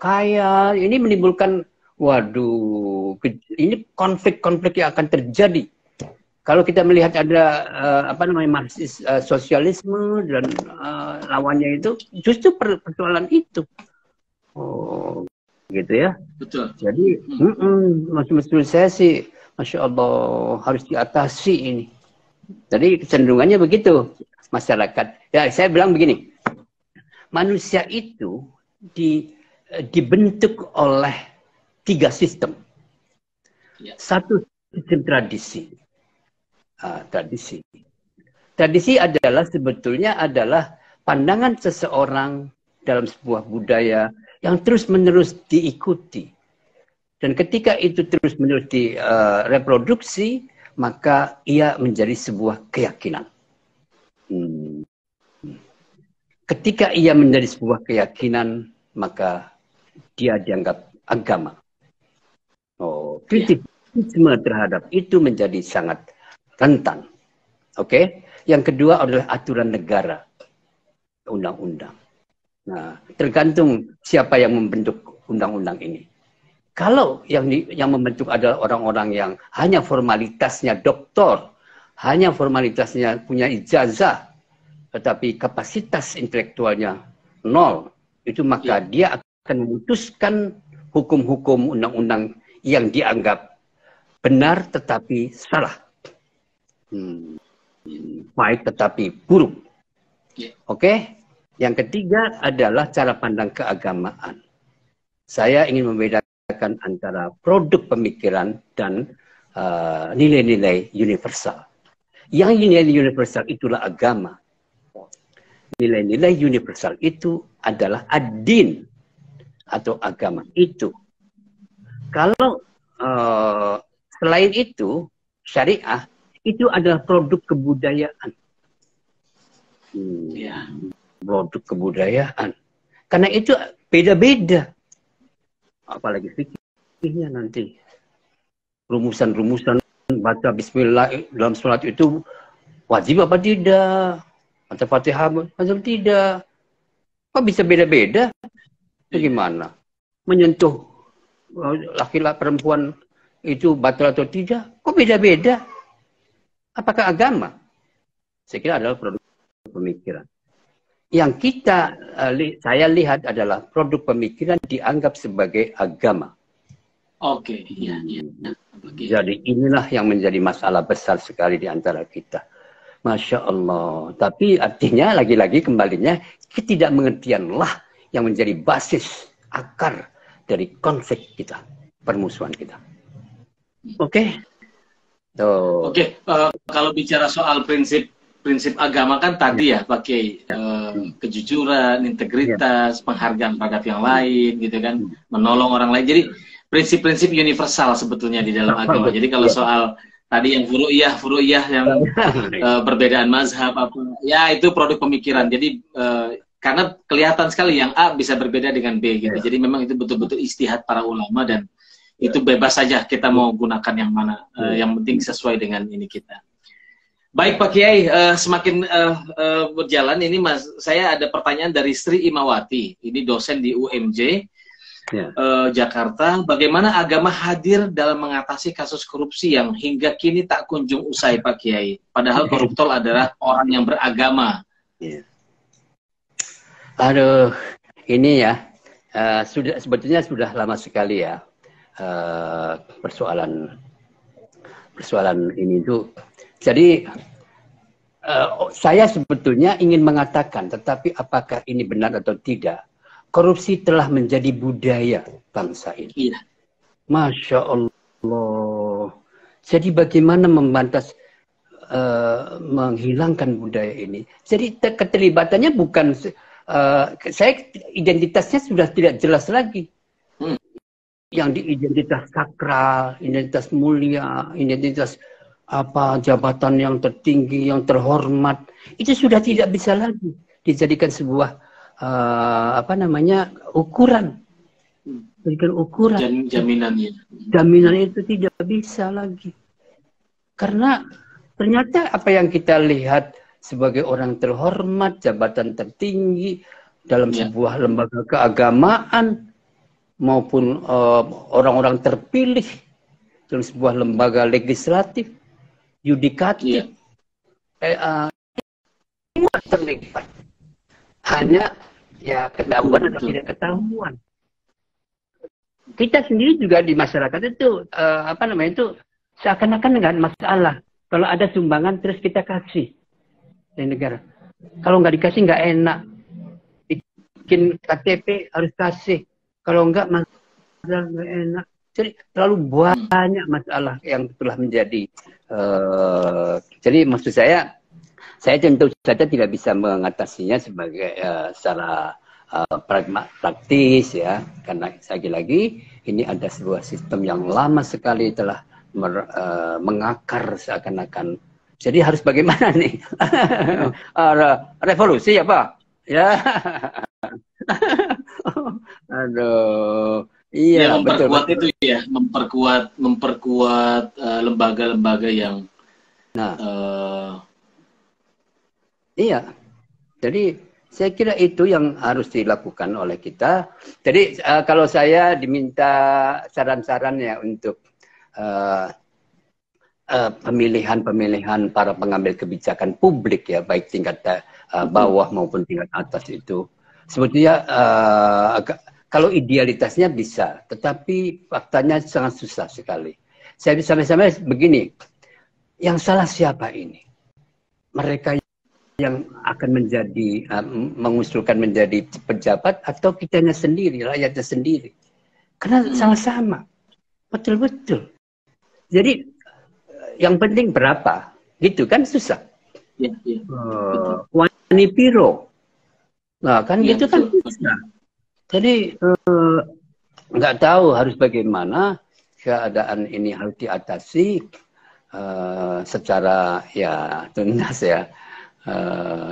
kaya, ini menimbulkan, waduh, ini konflik-konflik yang akan terjadi. Kalau kita melihat ada apa namanya Marxis sosialisme dan lawannya itu justru persoalan itu. Oh, gitu ya.
Betul.
Jadi maksud saya sih, Masya Allah, harus diatasi ini. Jadi kecenderungannya begitu masyarakat. Ya, saya bilang begini, manusia itu dibentuk oleh 3 sistem. Satu sistem tradisi. Tradisi adalah sebetulnya adalah pandangan seseorang dalam sebuah budaya yang terus-menerus diikuti. Dan ketika itu terus-menerus direproduksi, maka ia menjadi sebuah keyakinan. Ketika ia menjadi sebuah keyakinan, maka dia dianggap agama. Kritisisme terhadap itu menjadi sangat rentan. Oke? Yang kedua adalah aturan negara, undang-undang. Nah, tergantung siapa yang membentuk undang-undang ini. Kalau yang membentuk adalah orang-orang yang hanya formalitasnya doktor, hanya formalitasnya punya ijazah, tetapi kapasitas intelektualnya nol, itu maka dia akan memutuskan hukum-hukum undang-undang yang dianggap benar tetapi salah. Baik tetapi buruk. Oke? Yang ketiga adalah cara pandang keagamaan. Saya ingin membedakan antara produk pemikiran dan nilai-nilai universal. Yang nilai universal itulah agama. Nilai-nilai universal itu adalah ad-din atau agama itu. Kalau selain itu, syariah itu adalah produk kebudayaan. Produk kebudayaan. Karena itu beda-beda. Apalagi fikihnya nanti. Rumusan-rumusan baca bismillah dalam sholat itu wajib apa tidak? Baca Fatihah wajib tidak? Kok bisa beda-beda? Bagaimana? Menyentuh laki-laki perempuan itu batal atau tidak? Kok beda-beda? Apakah agama? Saya kira adalah produk pemikiran. Yang saya lihat adalah produk pemikiran dianggap sebagai agama.
Oke, iya, iya. Oke.
Jadi inilah yang menjadi masalah besar sekali di antara kita. Masya Allah. Tapi artinya lagi-lagi kembalinya ketidakmengertianlah yang menjadi basis akar dari konflik kita, permusuhan kita. Oke.
Oke, kalau bicara soal prinsip agama kan tadi ya pakai kejujuran, integritas, penghargaan pada yang lain, gitu kan, menolong orang lain. Jadi prinsip-prinsip universal sebetulnya di dalam agama. Jadi kalau soal tadi yang furu'iyah yang perbedaan mazhab apa, ya itu produk pemikiran. Jadi karena kelihatan sekali yang A bisa berbeda dengan B gitu. Jadi memang itu betul-betul istihad para ulama dan itu bebas saja kita mau gunakan yang mana. Yang penting sesuai dengan ini kita. Baik Pak Kiai, semakin berjalan ini saya ada pertanyaan dari Sri Imawati. Ini dosen di UMJ Jakarta. Bagaimana agama hadir dalam mengatasi kasus korupsi yang hingga kini tak kunjung usai Pak Kiai? Padahal koruptor adalah orang yang beragama.
Aduh, ini ya sebetulnya sudah lama sekali ya persoalan ini itu. Jadi saya sebetulnya ingin mengatakan, tetapi apakah ini benar atau tidak? Korupsi telah menjadi budaya bangsa ini.
Iya.
Masya Allah. Jadi bagaimana membantas menghilangkan budaya ini? Jadi keterlibatannya bukan saya identitasnya sudah tidak jelas lagi. Yang di identitas sakral, identitas mulia, identitas apa jabatan yang tertinggi, yang terhormat, itu sudah tidak bisa lagi dijadikan sebuah apa namanya ukuran. Jadikan ukuran.
Jaminannya.
Jaminan itu tidak bisa lagi. Karena ternyata apa yang kita lihat sebagai orang terhormat, jabatan tertinggi dalam sebuah lembaga keagamaan maupun orang-orang terpilih dalam sebuah lembaga legislatif, yudikatif, semua terlibat. Hanya ya ketahuan atau tidak ketahuan. Kita sendiri juga di masyarakat itu apa namanya itu seakan-akan nggak masalah. Kalau ada sumbangan terus kita kasih dari negara. Kalau nggak dikasih nggak enak. Bikin KTP harus kasih. Kalau enggak masalah nggak enak. Jadi terlalu banyak masalah yang telah menjadi. Jadi maksud saya tentu saja tidak bisa mengatasinya sebagai secara praktis ya, karena lagi-lagi ini ada sebuah sistem yang lama sekali telah mengakar seakan-akan. Jadi harus bagaimana nih? Revolusi ya Pak? Ya. Aduh. Iya,
ya, memperkuat
betul.
Itu ya, memperkuat lembaga-lembaga yang
iya. Jadi saya kira itu yang harus dilakukan oleh kita. Jadi kalau saya diminta saran-saran ya untuk pemilihan para pengambil kebijakan publik ya, baik tingkat bawah maupun tingkat atas itu, sebetulnya kalau idealitasnya bisa, tetapi faktanya sangat susah sekali. Saya bisa sampai begini, yang salah siapa ini? Mereka yang akan menjadi mengusulkan menjadi pejabat atau kitanya sendiri, rakyatnya sendiri? Karena sama-sama, betul-betul. Jadi yang penting berapa, gitu kan susah. Wani piro, nah kan gitu kan susah. Jadi nggak tahu harus bagaimana keadaan ini harus diatasi secara ya tuntas ya.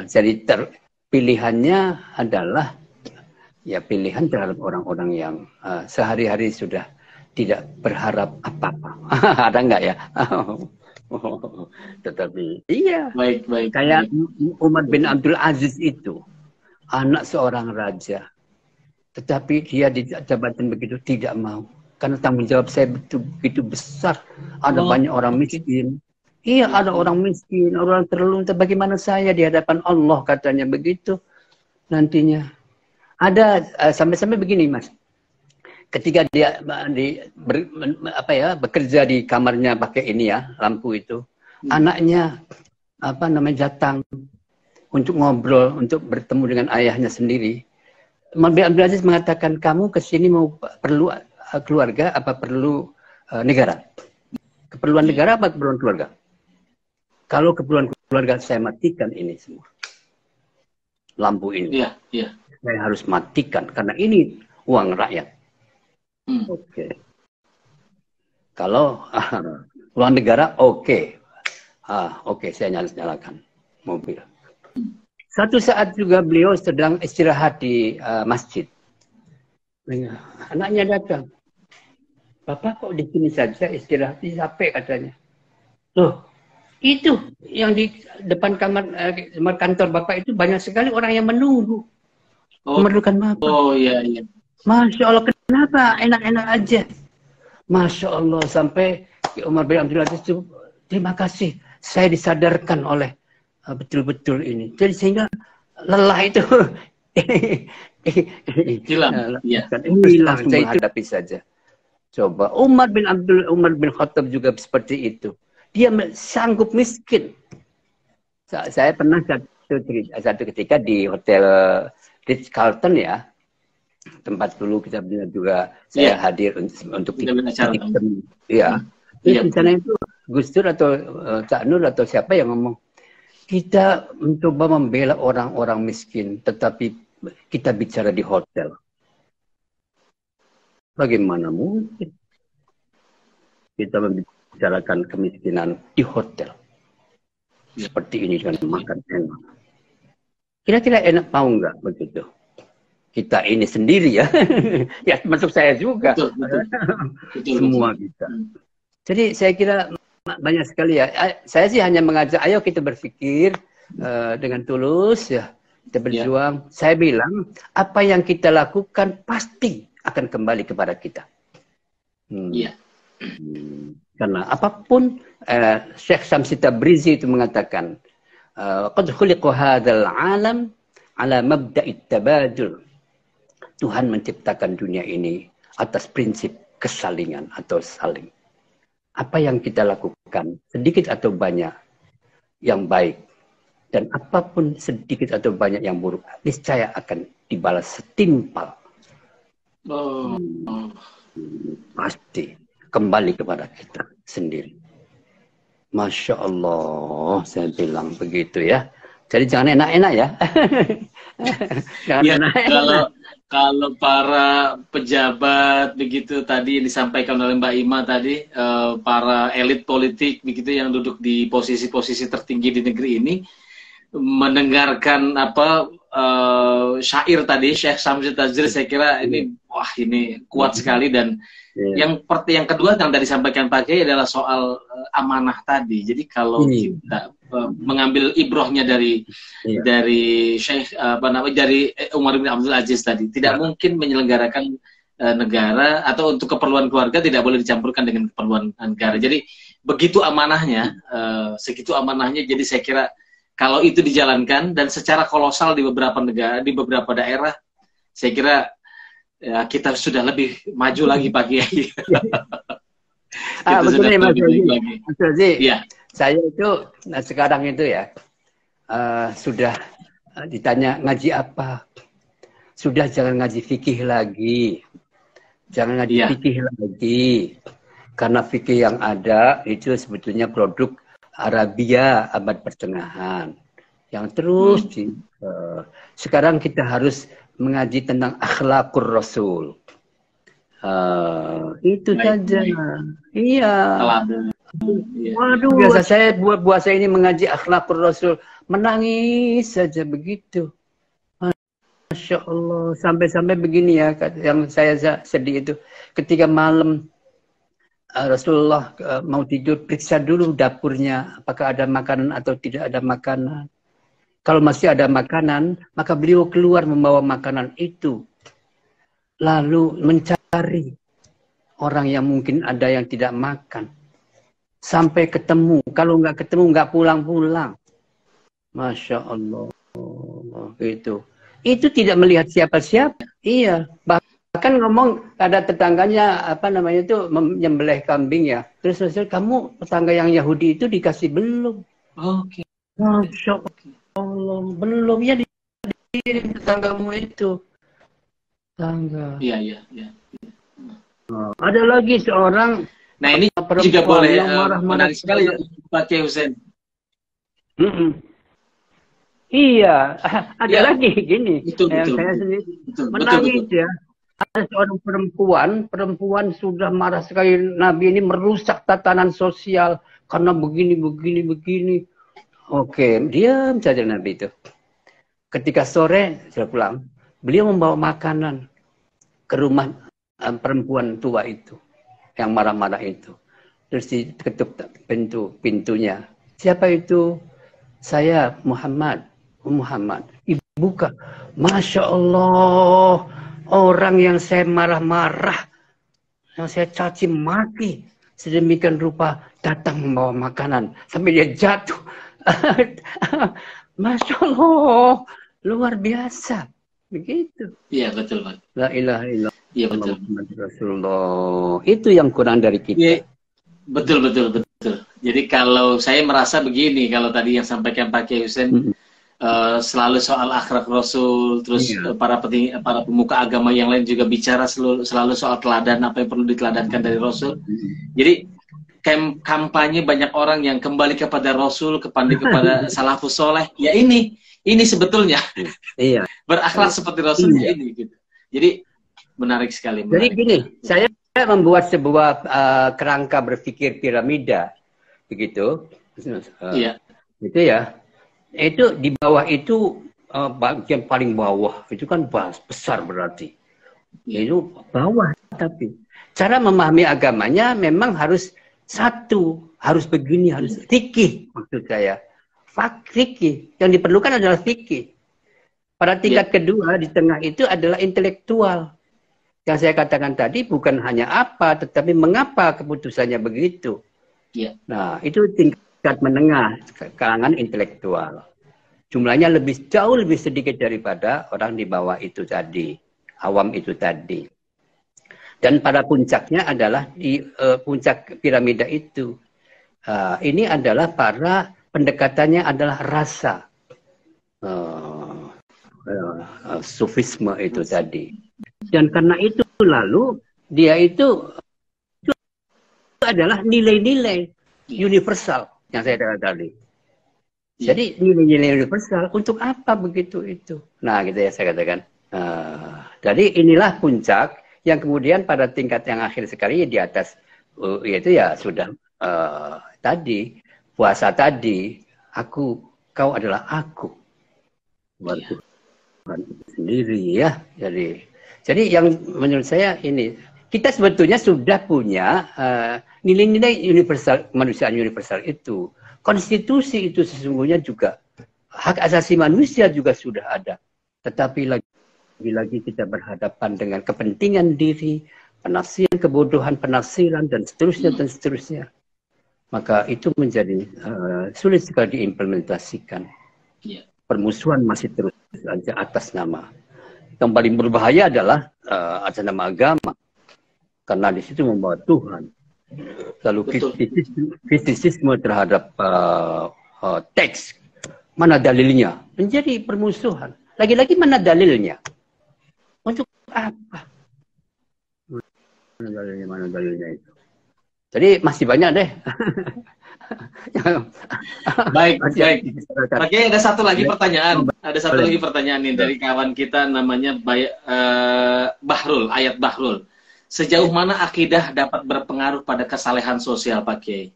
Jadi pilihannya adalah ya pilihan terhadap orang-orang yang sehari-hari sudah tidak berharap apa-apa. Ada nggak ya? Tetapi iya, kayak Umar bin Abdul Aziz itu anak seorang raja. Tetapi dia di jabatan begitu tidak mau. Karena tanggung jawab saya begitu besar. Ada banyak orang miskin. Iya, ada orang miskin, orang terlunta. Bagaimana saya di hadapan Allah, katanya begitu. Nantinya. Ada sampai-sampai begini, Mas. ketika dia bekerja di kamarnya pakai ini ya, lampu itu, anaknya datang untuk ngobrol, untuk bertemu dengan ayahnya sendiri. Umar bin Abdul Aziz mengatakan, kamu kesini mau perlu keluarga apa perlu negara? Keperluan negara apa keperluan keluarga? Kalau keperluan keluarga, saya matikan ini semua. Lampu ini.
Iya, iya.
Saya harus matikan karena ini uang rakyat. Oke. Kalau uang negara, oke. Oke, saya nyalakan mobil. Satu saat juga beliau sedang istirahat di masjid. Anaknya datang. Bapak kok di sini saja istirahat? Capek katanya. Loh, itu yang di depan kamar kantor Bapak itu banyak sekali orang yang menunggu. Memerlukan Bapak.
Oh iya, iya.
Masya Allah, kenapa? Enak-enak aja. Masya Allah, sampai Umar bin Abdul Aziz itu, terima kasih. Saya disadarkan oleh betul-betul ini. Jadi sehingga lelah itu
hilang. Iya.
Hilang. Saya itu hadapi saja. Coba Umar bin Khattab juga seperti itu. Dia sanggup miskin. Saya pernah satu ketika di hotel Ritz Carlton ya, tempat dulu kita juga saya hadir untuk ya. Di sana itu Gus Dur atau Cak Nur atau siapa yang ngomong, kita mencoba membela orang-orang miskin, tetapi kita bicara di hotel. Bagaimana mungkin kita membicarakan kemiskinan di hotel? Seperti ini kan makan enak. Kira-kira enak mau nggak begitu? Kita ini sendiri ya. Ya termasuk saya juga. Betul. Semua kita. Jadi saya kira banyak sekali ya. Saya sih hanya mengajak, ayo kita berpikir dengan tulus ya. Kita berjuang. Saya bilang, apa yang kita lakukan pasti akan kembali kepada kita. Karena apapun, Syekh Syamsi Tabrizi itu mengatakan, qad khuliqa hadzal alam ala mabda'it tabadul. Tuhan menciptakan dunia ini atas prinsip kesalingan atau saling. Apa yang kita lakukan, sedikit atau banyak yang baik, dan apapun sedikit atau banyak yang buruk, niscaya akan dibalas setimpal. Pasti kembali kepada kita sendiri. Masya Allah, saya bilang begitu ya. Jadi jangan enak-enak ya. Jangan enak-enak.
Kalau para pejabat begitu tadi yang disampaikan oleh Mbak Ima tadi, para elit politik begitu yang duduk di posisi-posisi tertinggi di negeri ini, mendengarkan syair tadi Syekh Syamsi Tabrizi, saya kira ini wah ini kuat sekali. Dan yang kedua yang tadi disampaikan Pak Kiai adalah soal amanah tadi. Jadi kalau kita mengambil ibrohnya dari Syekh dari Umar bin Abdul Aziz tadi, tidak mungkin menyelenggarakan negara atau untuk keperluan keluarga tidak boleh dicampurkan dengan keperluan negara. Jadi begitu amanahnya, segitu amanahnya. Jadi saya kira kalau itu dijalankan dan secara kolosal di beberapa negara, di beberapa daerah, saya kira ya, kita sudah lebih maju lagi Pak Kiai.
Begini Mas Yozi, saya itu sekarang itu ya sudah ditanya ngaji apa, sudah jangan ngaji fikih lagi, jangan ngaji fikih lagi, karena fikih yang ada itu sebetulnya produk Arabia abad pertengahan yang terus sekarang kita harus mengaji tentang akhlaqur Rasul. Itu saja. Iya. Waduh, biasa saya buat puasa ini mengaji akhlaqur Rasul, menangis saja begitu. Masya Allah, sampai-sampai begini ya, yang saya sedih itu ketika malam Rasulullah mau tidur, periksa dulu dapurnya, apakah ada makanan atau tidak ada makanan. Kalau masih ada makanan, maka beliau keluar membawa makanan itu. Lalu mencari orang yang mungkin ada yang tidak makan. Sampai ketemu. Kalau nggak ketemu, nggak pulang-pulang. Masya Allah. Itu tidak melihat siapa-siapa. Iya. Bahkan kan ngomong ada tetangganya apa namanya itu menyembelih kambing ya. Terus Rasul, kamu tetangga yang Yahudi itu dikasih belum?
Oke.
Masya Allah, belum ya dikirim tetanggamu itu. Tetangga.
Iya.
Ada lagi seorang
Nah ini juga boleh menarik sekali Pak Kiai Hussein.
Iya, ada lagi gini.
Betul.
Saya sendiri menangis ya. Ada seorang perempuan sudah marah sekali. Nabi ini merusak tatanan sosial karena begini. Oke, diam saja Nabi itu. Ketika sore sudah pulang, beliau membawa makanan ke rumah perempuan tua itu yang marah-marah itu. Terus diketuk pintunya. Siapa itu? Saya Muhammad. Buka. Masya Allah. Orang yang saya marah-marah, yang saya caci maki, sedemikian rupa datang membawa makanan sampai dia jatuh. Masya Allah, luar biasa. Begitu.
Iya betul Pak.
La ilaha illallah.
Iya betul.
Rasulullah. Itu yang kurang dari kita.
Ya, betul. Jadi kalau saya merasa begini, kalau tadi yang sampaikan Pak Kiai Hussein, selalu soal akhlak Rasul, terus para pemuka agama yang lain juga bicara selalu soal teladan, apa yang perlu diteladankan dari Rasul. Jadi kampanye banyak orang yang kembali kepada Rasul, kepada salafus soleh. Ya ini sebetulnya berakhlak seperti Rasul ini. Gitu. Jadi menarik sekali.
Jadi gini, saya membuat sebuah kerangka berpikir piramida, begitu. Itu ya. Itu di bawah itu bagian paling bawah itu kan besar berarti. Itu bawah, tapi cara memahami agamanya memang harus satu, harus begini, harus fikih maksud saya. Fikih yang diperlukan adalah fikih. Pada tingkat kedua di tengah itu adalah intelektual. Yang saya katakan tadi bukan hanya apa, tetapi mengapa keputusannya begitu. Nah, itu tingkat menengah, kalangan intelektual. Jumlahnya jauh lebih sedikit daripada orang di bawah itu tadi, awam itu tadi. Dan pada puncaknya adalah di puncak piramida itu. Ini adalah para pendekatannya adalah rasa. Sufisme itu tadi. Dan karena itu lalu dia itu adalah nilai-nilai universal yang saya katakan tadi. Jadi nilai-nilai universal untuk apa begitu itu? Nah, gitu ya saya katakan. Jadi inilah puncak yang kemudian pada tingkat yang akhir sekali di atas yaitu ya sudah tadi puasa tadi kau adalah aku. Tuhan sendiri ya. Jadi yang menurut saya ini kita sebetulnya sudah punya nilai-nilai universal, kemanusiaan universal itu. Konstitusi itu sesungguhnya juga hak asasi manusia juga sudah ada. Tetapi lagi-lagi kita berhadapan dengan kepentingan diri, penafsiran, kebodohan penafsiran dan seterusnya. Maka itu menjadi sulit sekali diimplementasikan. Permusuhan masih terus saja atas nama. Yang paling berbahaya adalah atas nama agama. Karena di situ membawa Tuhan. Lalu kritisisme terhadap teks. Mana dalilnya? Menjadi permusuhan. Lagi-lagi mana dalilnya? Untuk apa? Mana dalilnya itu? Jadi masih banyak deh.
Baik. Oke, ada satu lagi pertanyaan. Ada satu lagi pertanyaan nih dari kawan kita namanya Bahrul, Ayat Bahrul. Sejauh mana akidah dapat berpengaruh pada kesalehan sosial, Pak Kiai?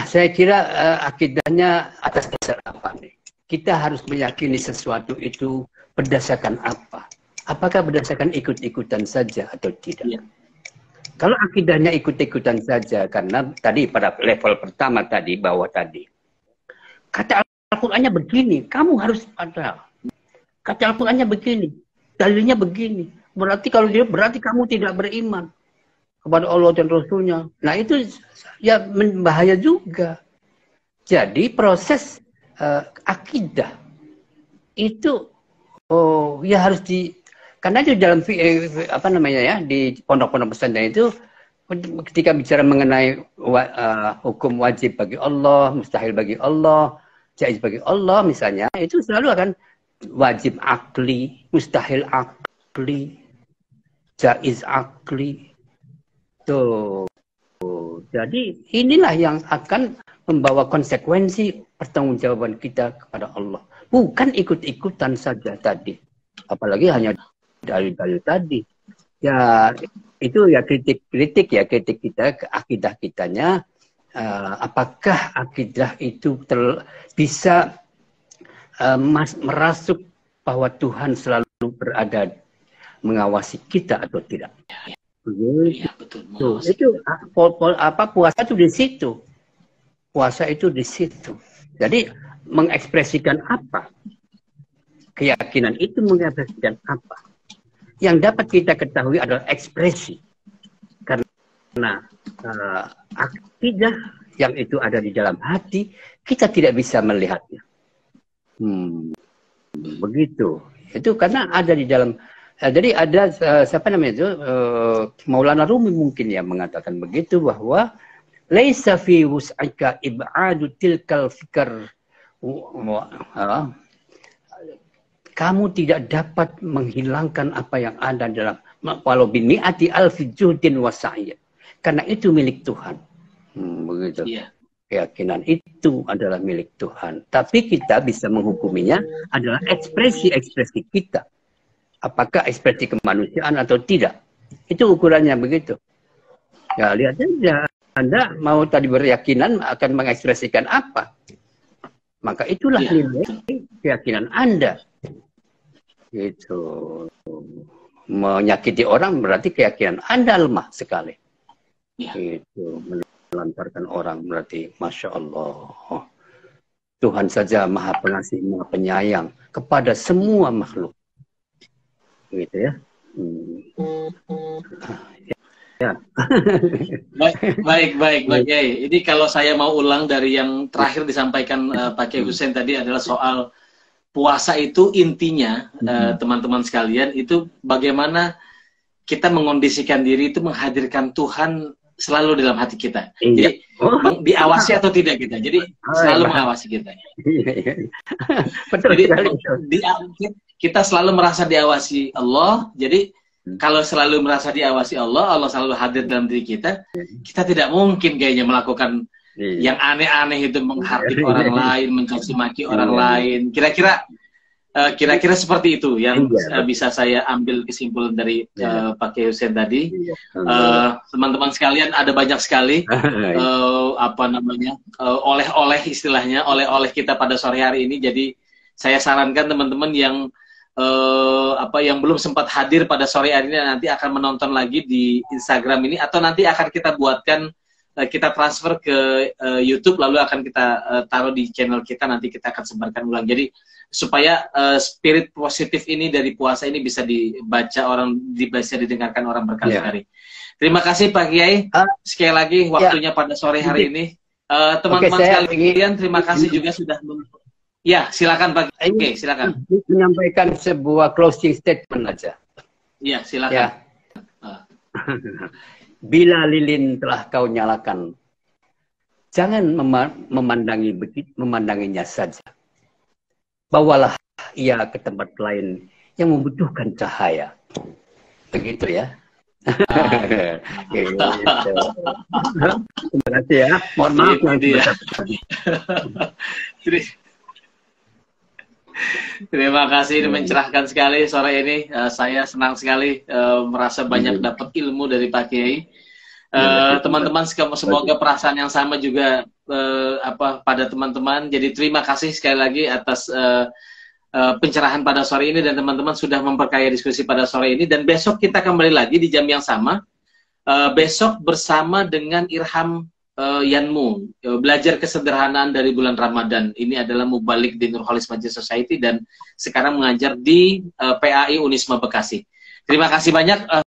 Saya kira akidahnya atas dasar apa nih? Kita harus meyakini sesuatu itu berdasarkan apa? Apakah berdasarkan ikut-ikutan saja atau tidak? Kalau akidahnya ikut-ikutan saja, karena tadi pada level pertama tadi, bawah tadi. Kata Al-Qur'annya begini, kamu harus ada. Kata Al-Qur'annya begini, dalilnya begini. Berarti kalau dia berarti kamu tidak beriman kepada Allah dan Rasulnya. Nah itu ya bahaya juga. Jadi proses akidah itu ya harus Karena itu dalam apa namanya ya, di pondok-pondok pesantren itu ketika bicara mengenai hukum wajib bagi Allah, mustahil bagi Allah, jaiz bagi Allah misalnya, itu selalu akan wajib akli, mustahil akli, jaiz akli. Tuh. Jadi inilah yang akan membawa konsekuensi pertanggungjawaban kita kepada Allah. Bukan ikut-ikutan saja tadi. Apalagi hanya dalil-dalil tadi. Ya itu ya kritik kita ke akidah kitanya. Apakah akidah itu bisa merasuk bahwa Tuhan selalu berada mengawasi kita atau tidak?
Iya, betul.
Itu puasa itu di situ. Puasa itu di situ. Jadi mengekspresikan apa? Keyakinan itu mengekspresikan apa? Yang dapat kita ketahui adalah ekspresi. Karena akidah yang itu ada di dalam hati, kita tidak bisa melihatnya. Begitu. Itu karena ada di dalam. Jadi ada siapa namanya itu Maulana Rumi mungkin ya mengatakan begitu, bahwa laisa fi wus'ika ib'adu tilkal fikr. Kamu tidak dapat menghilangkan apa yang ada dalam walau bimi'ati alfi juhdin wa sa'y. Karena itu milik Tuhan. Begitu. Yeah. Keyakinan itu adalah milik Tuhan. Tapi kita bisa menghukuminya adalah ekspresi-ekspresi kita. Apakah ekspresi kemanusiaan atau tidak. Itu ukurannya begitu. Ya, lihat saja. Anda mau tadi berkeyakinan akan mengekspresikan apa. Maka itulah nilai keyakinan Anda. Gitu. Menyakiti orang berarti keyakinan Anda lemah sekali. Gitu. Melantarkan orang berarti Masya Allah. Tuhan saja maha pengasih, maha penyayang kepada semua makhluk. Gitu ya. Ya. Baik. Ini kalau saya mau ulang dari yang terakhir disampaikan Pak Kiai Hussein tadi adalah soal puasa itu intinya, teman-teman sekalian, itu bagaimana kita mengondisikan diri itu menghadirkan Tuhan selalu dalam hati kita. Jadi diawasi atau tidak kita. Jadi selalu mengawasi kita. Jadi kita selalu merasa diawasi Allah. Jadi kalau selalu merasa diawasi Allah, Allah selalu hadir dalam diri kita. Kita tidak mungkin kayaknya melakukan yang aneh-aneh itu, menghardik orang lain, mencaci maki orang lain. Kira-kira seperti itu yang bisa saya ambil kesimpulan dari Pak Kiai Hussein tadi. Teman-teman sekalian, ada banyak sekali oleh-oleh istilahnya, oleh-oleh kita pada sore hari ini. Jadi saya sarankan teman-teman yang yang belum sempat hadir pada sore hari ini nanti akan menonton lagi di Instagram ini, atau nanti akan kita buatkan, kita transfer ke YouTube, lalu akan kita taruh di channel kita, nanti kita akan sebarkan ulang. Jadi supaya spirit positif ini dari puasa ini bisa dibaca orang, bisa didengarkan orang berkali-kali. Terima kasih Pak Kiai sekali lagi waktunya pada sore hari ini. Teman-teman sekalian, terima kasih juga sudah. Ya, silakan Pak Kiai, silakan. Menyampaikan sebuah closing statement aja.
Iya, silakan.
Bila lilin telah kau nyalakan, jangan memandanginya saja. Bawalah ia ke tempat lain yang membutuhkan cahaya. Begitu ya. Terima kasih ya. Mohon maaf
Terima kasih, mencerahkan sekali sore ini. Saya senang sekali merasa banyak dapat ilmu dari Pak Kiai. Teman-teman semoga perasaan yang sama juga pada teman-teman. Jadi terima kasih sekali lagi atas pencerahan pada sore ini, dan teman-teman sudah memperkaya diskusi pada sore ini. Dan besok kita kembali lagi di jam yang sama. Besok bersama dengan Irham Yanmu, belajar kesederhanaan dari bulan Ramadan. Ini adalah mubalik di Nurholis Majlis Society dan sekarang mengajar di PAI Unisma Bekasi. Terima kasih banyak.